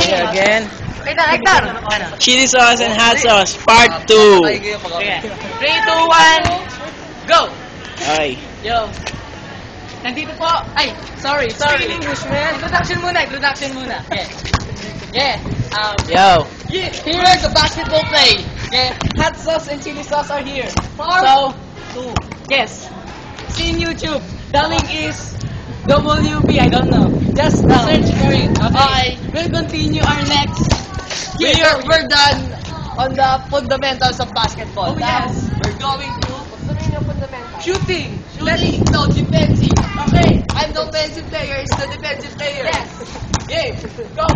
Here again. Chili sauce and hot sauce, part 2. 3, 2, 1, go! Ay. Yo. Nandito po. Ay, sorry. English, man. Introduction muna. Yeah. Yo. Here the basketball play. Yeah. Hot sauce and chili sauce are here. So, yes. See in YouTube. The link is WB, I don't know. Just search for it. Okay. We'll continue our next. We're done on the fundamentals of basketball. Yes. We're going to shooting. No, defensive. Okay. I'm the offensive player. It's the defensive player. Yes. Yeah. Go.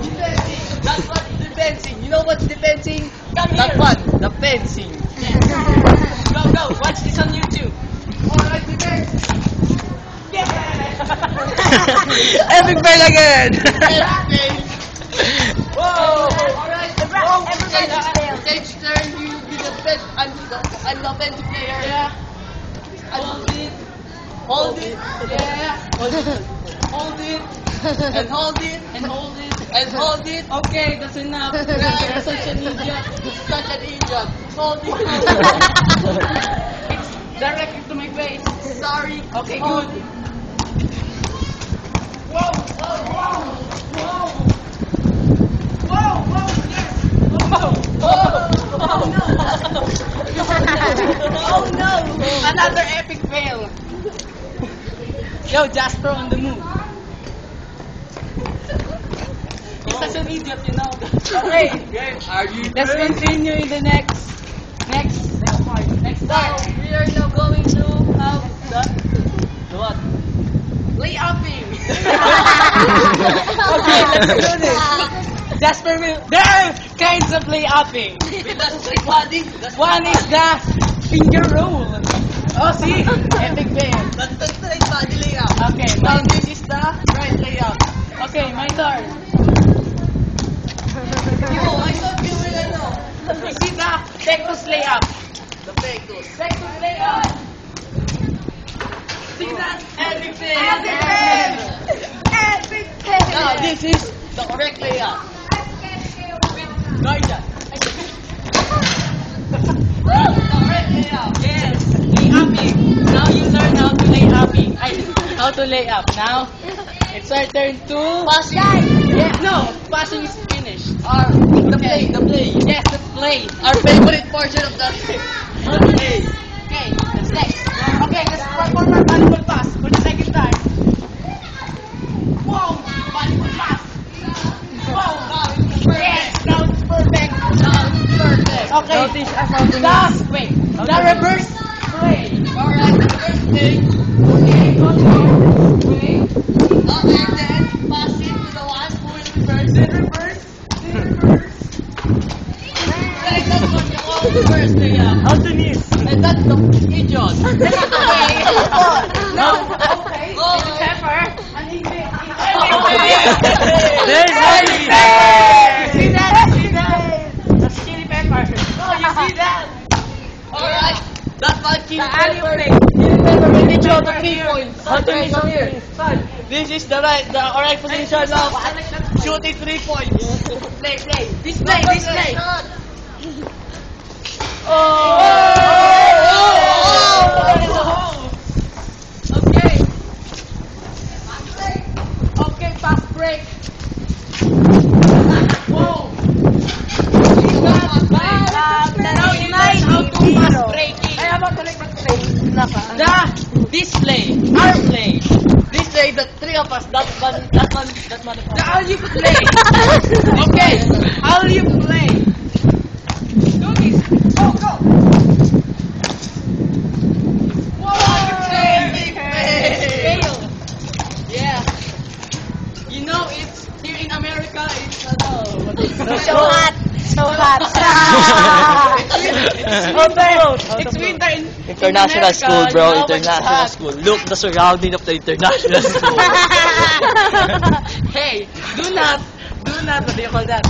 Defending. That's what defending. You know what's defending? That one. The fencing. Yes. Go. Watch this on YouTube. Alright, defense. Yeah. Epic fail again. Whoa! Alright, Stage turn, you be the best. I'm the offensive player. Yeah. Hold it. Yeah. Hold it. Okay, that's enough. You're such an idiot. Hold it. It's directly to my face. Sorry. Okay, good. Whoa, yes. Oh no! Another epic fail. Yo, Jasper on the move. He's such an idiot, you know. Okay. Let's continue in the next part. We are now going to have the what? Layupping. Okay, let's do this. Jasper will. There are kinds of layupping. One is the finger roll. Oh, see? Epic fail. That's the straight body layup. Okay, now this is the right layup. Okay, my turn. Yo, I thought you were know. You see the Pectus layup. The Pectus layup. See that? Epic fail. Now this is the correct layup. Guardian. Correct layup. Yes. Layupping. Now you learn how to layupping. How to lay up. Now it's our turn to passing. Yeah, no, passing is finished. The play. Yes, the play. Our favorite portion of the play. Okay. That's next. Okay, let's perform our volleyball pass for the second time. Wow, volleyball pass. Wow, yes, now it's perfect. Okay. The reverse play. Alright, the reverse play. Okay, then pass it to the one who will reverse. Reverse. Like that's what you call reverse play. Alternate. And that's the idiot. No. Okay. Chili pepper. There's chili pepper. See that? That's chili pepper. Oh, you see that? Alright. That's what chili pepper. Chili pepper will get you out of 3 points. Alternation here. This is the alright position of shooting 3 points. Play. This play. Oh! Okay, fast break. Whoa! Now you learn how to fast breaking. This play, our play. This play, the three of us, that one. How you play? Okay, how you play? Do this. Go. Fail. Yeah. You know, it's here in America. It's So hot. It's winter in International America, school, bro. you know, it's International hot. school. Look the surrounding of the international school. Hey, do not, what do you call that?